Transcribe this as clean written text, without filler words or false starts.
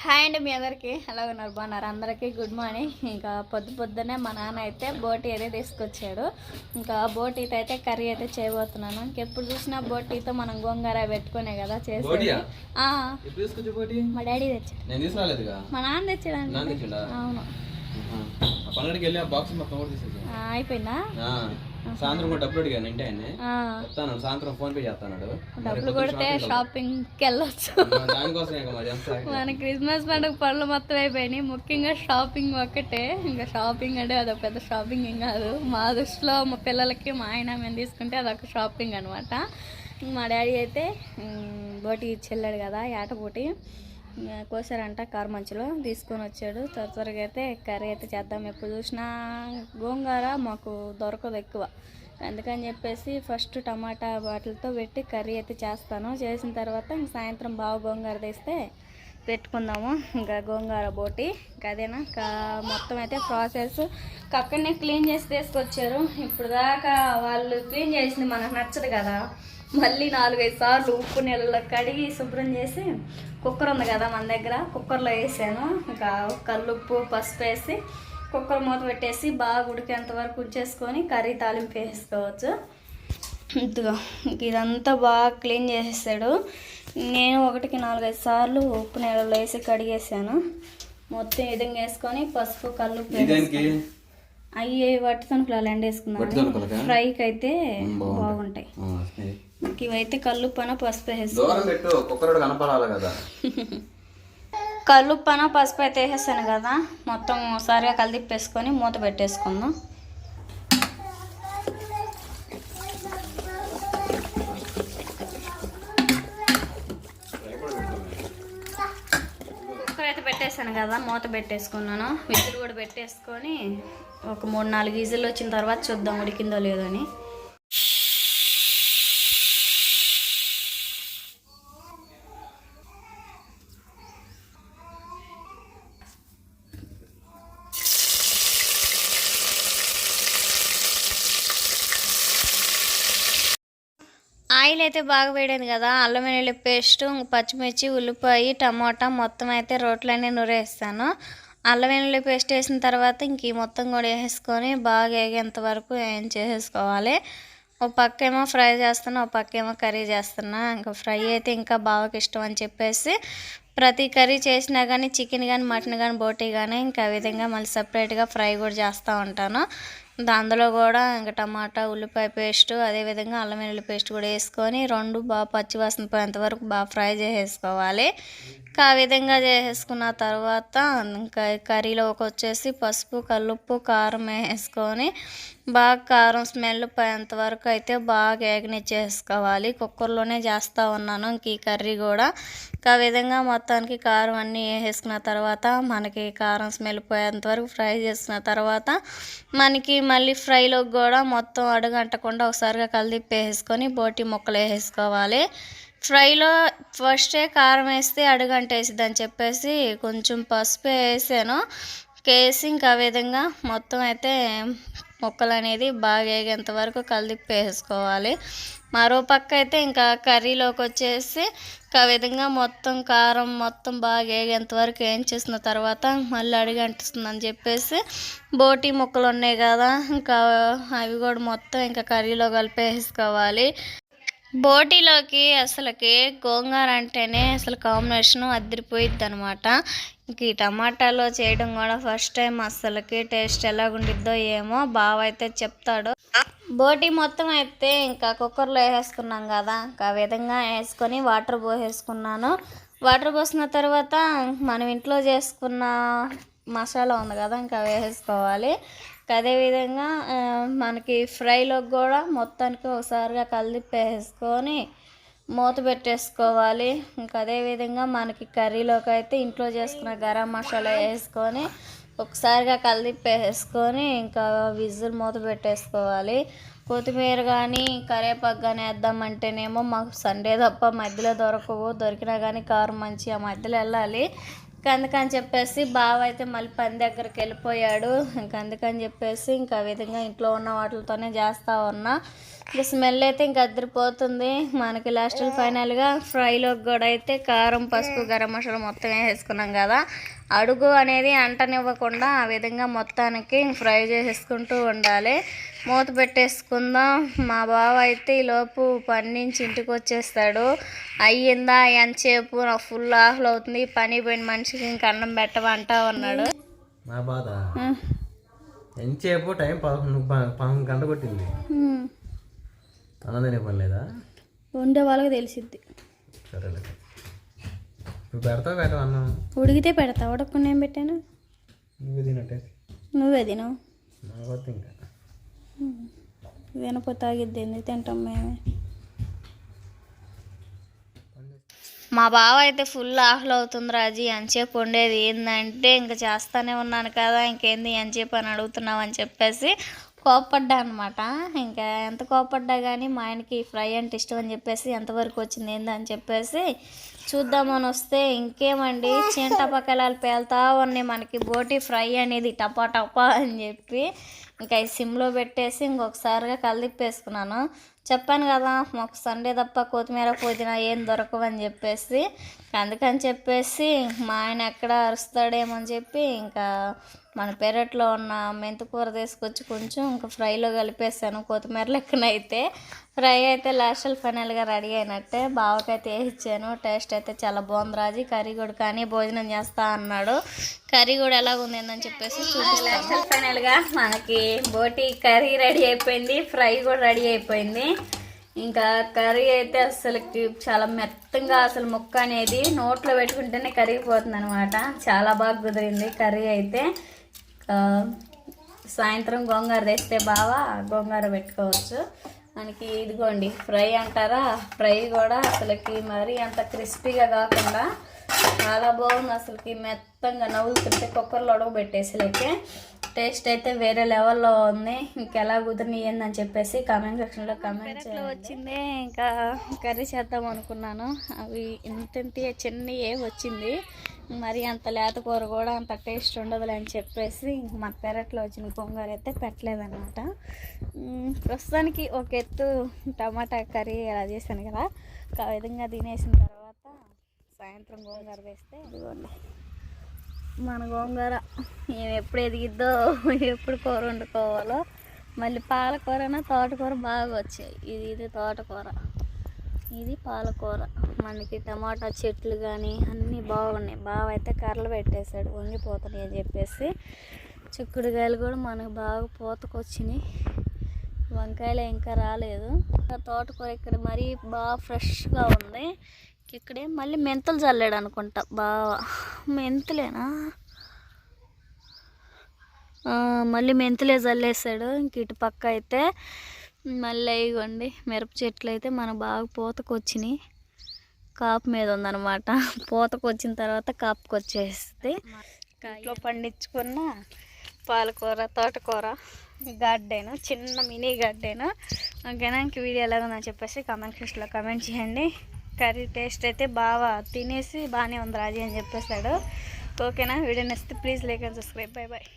Hi అండి, మీ అందరికీ ఎలా ఉన్నారు? బాగున్నారు? అందరికీ గుడ్ మార్నింగ్. ఇంకా పొద్దున్నే మా నాన్న అయితే బోటి అయితే తీసుకొచ్చాడు. ఇంకా బోటీతో అయితే కర్రీ అయితే చేయబోతున్నాను. ఇంకెప్పుడు చూసినా బోటీతో మనం గోంగూర పెట్టుకునే కదా చేసేది. మా డాడీ తెచ్చాడు, మా నాన్న తెచ్చాడు. అవును, అయిపోయిందా? సాయంత్రం కూడా డబ్బులు అడిగాను ఇంటి ఆయన చెప్తాను, సాయంత్రం ఫోన్ పే చేస్తాడు. డబ్బులు కొడితే షాపింగ్కి వెళ్ళొచ్చు. దానికోసం మన క్రిస్మస్ పండుగ పనులు మొత్తం అయిపోయినాయి. ముఖ్యంగా షాపింగ్ ఒక్కటే. ఇంకా షాపింగ్ అంటే అదొక పెద్ద షాపింగ్ ఏం కాదు మా దృష్టిలో. మా పిల్లలకి మా ఆయన మేము తీసుకుంటే అదొక షాపింగ్ అనమాట. మా డాడీ అయితే బోటి ఇచ్చెళ్ళాడు కదా, ఏటబోటి కోసారంట కారమంచులో తీసుకొని వచ్చాడు. త్వరగా అయితే కర్రీ అయితే చేద్దాం. ఎప్పుడు చూసినా గోంగూర మాకు దొరకదు ఎక్కువ, అందుకని చెప్పేసి ఫస్ట్ టమాటా వాటిలతో పెట్టి కర్రీ అయితే చేస్తాను. చేసిన తర్వాత ఇంక సాయంత్రం బాగా గోంగూర తీస్తే పెట్టుకుందాము. ఇంకా గోంగూర బోటి ఇంకా అదేనా మొత్తం అయితే ప్రాసెస్. అక్కడనే క్లీన్ చేసి తీసుకొచ్చారు. ఇప్పుడు దాకా వాళ్ళు క్లీన్ చేసింది మనకు నచ్చదు కదా, మళ్ళీ 4-5 సార్లు ఉప్పు నీళ్ళలో కడిగి శుభ్రం చేసి, కుక్కర్ ఉంది కదా మన దగ్గర, కుక్కర్లో వేసాను. ఇంకా కల్లుప్పు పసుపు వేసి కుక్కర్ మూత పెట్టేసి బాగా ఉడికేంత వరకు ఉంచేసుకొని కర్రీ తాలింపు వేసుకోవచ్చు. ఇదిగో ఇదంతా బాగా క్లీన్ చేసేసాడు. నేను 1-4-5 సార్లు ఉప్పు నీళ్ళలో వేసి కడిగేసాను. మొత్తం విధంగా వేసుకొని పసుపు కల్లుప్పు అవి వట్టి తణుకులు ఎండేసుకున్నాను. ఫ్రైకి అయితే బాగుంటాయి. ఇవైతే కల్లుప్పన పసుపు కల్లుప్పన పసుపు అయితే వేసేసాను కదా, మొత్తం ఒకసారిగా కలిదిప్పేసుకొని మూత పెట్టేసుకుందాం. కుక్కర్ అయితే పెట్టేసాను కదా, మూత పెట్టేసుకున్నాను. విజిల్ కూడా పెట్టేసుకొని ఒక 3-4 విజిల్ వచ్చిన తర్వాత చూద్దాం ఉడికిందో లేదో అని. ఆయిల్ అయితే బాగా వేడింది కదా, అల్లం వెల్లుల్లి పేస్ట్, పచ్చిమిర్చి, ఉల్లిపాయ, టమాటా మొత్తం అయితే రోట్లోనే నూరేస్తాను. అల్లం వెల్లుల్లి పేస్ట్ వేసిన తర్వాత ఇంక మొత్తం కూడా వేసేసుకొని బాగా వేగేంత వరకు ఏం చేసేసుకోవాలి. ఒక పక్క ఏమో ఫ్రై చేస్తున్నా, ఒక పక్క ఏమో కర్రీ చేస్తున్నా. ఇంకా ఫ్రై అయితే ఇంకా బాగా ఇష్టం అని చెప్పేసి ప్రతి కర్రీ చేసినా కానీ చికెన్ కానీ మటన్ కానీ బోటీ కానీ ఇంకా విధంగా మళ్ళీ సపరేట్గా ఫ్రై కూడా చేస్తూ ఉంటాను. అందులో కూడా ఇంకా టమాటా ఉల్లిపాయ పేస్ట్ అదేవిధంగా అల్లం వెల్లుల్లి పేస్ట్ కూడా వేసుకొని 2 బాగా పచ్చివాసన పోయేంత వరకు బాగా ఫ్రై చేసేసుకోవాలి. ఇంకా ఆ విధంగా చేసేసుకున్న తర్వాత ఇంకా కర్రీలోకి వచ్చేసి పసుపు కల్లుప్పు కారం వేసుకొని బాగా కారం స్మెల్ పోయేంత వరకు అయితే బాగా వేగనిచ్చేసుకోవాలి. కుక్కర్లోనే చేస్తూ ఉన్నాను ఇంక ఈ కర్రీ కూడా. ఆ విధంగా మొత్తానికి కారం అన్నీ వేసుకున్న తర్వాత మనకి కారం స్మెల్ పోయేంత వరకు ఫ్రై చేసుకున్న తర్వాత మనకి మళ్ళీ ఫ్రైలోకి కూడా మొత్తం అడుగంటకుండా ఒకసారిగా కలిదిప్పేసుకొని బోటి ముక్కలు వేసేసుకోవాలి. ఫ్రైలో ఫస్టే కారం వేస్తే అడుగంటేసిద్ది అని చెప్పేసి కొంచెం పసుపు వేసాను. వేసి ఇంకా ఆ విధంగా మొత్తం అయితే ముక్కలు అనేది బాగా వేగేంత వరకు కలిదిప్పేసుకోవాలి. మరో పక్క అయితే ఇంకా కర్రీలోకి వచ్చేసి ఆ విధంగా మొత్తం కారం మొత్తం బాగా వేగేంత వరకు వేయించేసిన తర్వాత మళ్ళీ అడుగంటిస్తుందని చెప్పేసి బోటి ముక్కలు ఉన్నాయి కదా, ఇంకా అవి కూడా మొత్తం ఇంకా కర్రీలో కలిపేసుకోవాలి. బోటీలోకి అసలుకి గోంగూర అంటేనే అసలు కాంబినేషను అదిరిపోయిద్ది అనమాట. ఇంక ఈ టమాటాలో చేయడం కూడా ఫస్ట్ టైం. అసలుకి టేస్ట్ ఎలాగుండిద్దో ఏమో బావ అయితే చెప్తాడు. బోటీ మొత్తం అయితే ఇంకా కుక్కర్లో వేసేసుకున్నాం కదా, ఇంకా ఆ విధంగా వేసుకొని వాటర్ పోసేసుకున్నాను. వాటర్ పోసిన తర్వాత మనం ఇంట్లో చేసుకున్న మసాలా ఉంది కదా, ఇంకా వేసేసుకోవాలి. అదేవిధంగా మనకి ఫ్రైలోకి కూడా మొత్తానికి ఒకసారిగా కలిపేసుకొని మూత పెట్టేసుకోవాలి. ఇంకా అదేవిధంగా మనకి కర్రీలోకి అయితే ఇంట్లో చేసుకున్న గరం మసాలా వేసుకొని ఒకసారిగా కలిపేసుకొని ఇంకా విజిల్ మూత పెట్టేసుకోవాలి. కొత్తిమీర కానీ కరివేపాకు కానీ వేద్దామంటేనేమో మాకు సండే తప్ప మధ్యలో దొరకవు. దొరికినా కానీ కారం మంచి ఆ మధ్యలో వెళ్ళాలి. అందుకని చెప్పేసి బావ అయితే మళ్ళీ పని దగ్గరికి వెళ్ళిపోయాడు. అందుకని చెప్పేసి ఇంకా ఆ విధంగా ఇంట్లో ఉన్న వాటితోనే చేస్తూ ఉన్నా. ఇంకా స్మెల్ అయితే ఇంకా అద్దరిపోతుంది మనకి. లాస్ట్ ఫైనల్గా ఫ్రైలోకి కూడా అయితే కారం, పసుపు, గరం మసాలా మొత్తం వేసేసుకున్నాం కదా. అడుగు అనేది అంటనివ్వకుండా ఆ విధంగా మొత్తానికి ఫ్రై చేసేసుకుంటూ ఉండాలి. మూత పెట్టేసుకుందాం. మా బావ అయితే ఈలోపు పని నుంచి ఇంటికి వచ్చేస్తాడు. అయ్యిందా ఎంతసేపు, నాకు ఫుల్ ఆకలి అవుతుంది, పని పోయిన మనిషికి ఇంక అన్నం పెట్టమంటా ఉన్నాడు. నా బాధ ఎంతసేపు టైం 11 గంట కొట్టింది, అన్నం తినే పని లేదా? వండే వాళ్ళకి తెలిసిద్ది. సరేలే, నువ్వు పెడతావు పెట్టవు అన్నం? ఉడికితే పెడతా, ఉడకకుండా ఏం పెట్టాను? నువ్వే తినట్టే. నువ్వే తినవు. నాకు ఇంకా వినపోతే ఆగిద్ది, తింటాం మేమే. మా బావ అయితే ఫుల్ ఆకలి అవుతుంది రాజీ, ఎంతసేపు వండేది ఏందంటే ఇంకా చేస్తానే ఉన్నాను కదా, ఇంకేంది ఎంతసేపు అని అడుగుతున్నావు అని చెప్పేసి కోప్పడ్డా అనమాట. ఇంకా ఎంత కోప్పడ్డా కానీ మా ఆయనకి ఫ్రై అంటే ఇష్టం అని చెప్పేసి ఎంతవరకు వచ్చింది ఏందని చెప్పేసి చూద్దామని వస్తే ఇంకేమండి చింటపక్కలాలు పేలుతా ఉన్నాయి మనకి. బోటి ఫ్రై అనేది టపా టపా అని చెప్పి ఇంకా ఈ సిమ్లో పెట్టేసి ఇంకొకసారిగా కలిదిప్పేసుకున్నాను. చెప్పాను కదా మాకు సండే తప్ప కొత్తిమీర పుదీనా ఏం దొరకవని చెప్పేసి. అందుకని చెప్పేసి మా ఆయన ఎక్కడ అరుస్తాడేమో అని చెప్పి ఇంకా మన పెరట్లో ఉన్న మెంతికూర తీసుకొచ్చి కొంచెం ఇంకా ఫ్రైలో కలిపేసాను. కొత్తిమీర లెక్కనైతే ఫ్రై అయితే లాస్ట్ ఫైనల్గా రెడీ అయినట్టే. బావకైతే ఇచ్చాను. టేస్ట్ అయితే చాలా బాగుంది రాజీ. కర్రీ కూడా కానీ భోజనం చేస్తా అన్నాడు. కర్రీ కూడా ఎలాగుంది అని చెప్పేసి చూపిస్తాను. లాస్ట్ ఫైనల్గా మనకి బోటి కర్రీ రెడీ అయిపోయింది, ఫ్రై కూడా రెడీ అయిపోయింది. ఇంకా కర్రీ అయితే అసలుకి చాలా మెత్తంగా, అసలు ముక్క అనేది నోట్లో పెట్టుకుంటేనే కరిగిపోతుంది అనమాట. చాలా బాగా కుదిరింది కర్రీ అయితే. సాయంత్రం గోంగూర తెస్తే బాగా గోంగూర పెట్టుకోవచ్చు మనకి. ఇదిగోండి ఫ్రై అంటారా, ఫ్రై కూడా అసలుకి మరీ అంత క్రిస్పీగా కాకుండా చాలా బాగుంది. అసలుకి మెత్తంగా నవ్వులుతుంటే కుక్కర్లో ఉడకబెట్టేసరికి టేస్ట్ అయితే వేరే లెవెల్లో ఉంది. ఇంకెలా కుదిరిని ఏందని చెప్పేసి కామెంట్ సెక్షన్లో కామెంట్ వచ్చింది. ఇంకా కర్రీ చేద్దాం అనుకున్నాను, అవి ఇంత చిన్నయే వచ్చింది. మరి అంత లేత కూర కూడా అంత టేస్ట్ ఉండదులే అని చెప్పేసి ఇంక మా పెరట్లో వచ్చిన గోంగూర అయితే పెట్టలేదన్నమాట. ప్రస్తుతానికి ఒక ఎత్తు టమాటా కర్రీ ఎలా చేశాను కదా, ఆ విధంగా తినేసిన తర్వాత సాయంత్రం గోంగూర వేస్తే ఇదిగోండి మన గోంగూర. మేము ఎప్పుడు ఎదిగిద్దో, ఎప్పుడు కూర వండుకోవాలో. మళ్ళీ పాలకూరన తోటకూర బాగా వచ్చాయి. ఇది తోటకూర, ఇది పాలకూర. మనకి టమాటా చెట్లు కానీ అన్నీ బాగున్నాయి. బాగా అయితే కర్రలు పెట్టేశాడు వంగిపోతున్నాయి అని చెప్పేసి. చిక్కుడుకాయలు కూడా మనకు బాగా పూతకొచ్చినాయి. వంకాయలు ఇంకా రాలేదు. తోటకూర ఇక్కడ మరీ బాగా ఫ్రెష్గా ఉంది. ఇక్కడే మళ్ళీ మెంతులు చల్లాడు అనుకుంటా బాగా. మెంతులేనా? మళ్ళీ మెంతులే చల్లేసాడు. ఇంక ఇటు పక్క అయితే మళ్ళీ ఇవ్వండి మిరప చెట్లు అయితే మనకు బాగా పూతకొచ్చినాయి. కాపు మీద ఉందన్నమాట. పూతకొచ్చిన తర్వాత కాపుకి వచ్చేస్తుంది. ఇంట్లో పండించుకున్న పాలకూర, తోటకూర గార్డెన్, చిన్న మినీ గార్డెన్. ఓకేనా, ఇంక వీడియో ఎలాగుందని చెప్పేసి కామెంట్ సెక్షన్లో కామెంట్ చేయండి. కర్రీ టేస్ట్ అయితే బాగా తినేసి బాగానే ఉంది రాజీ అని చెప్పేశాడు. ఓకేనా, వీడియో నచ్చితే please like and subscribe. Bye bye.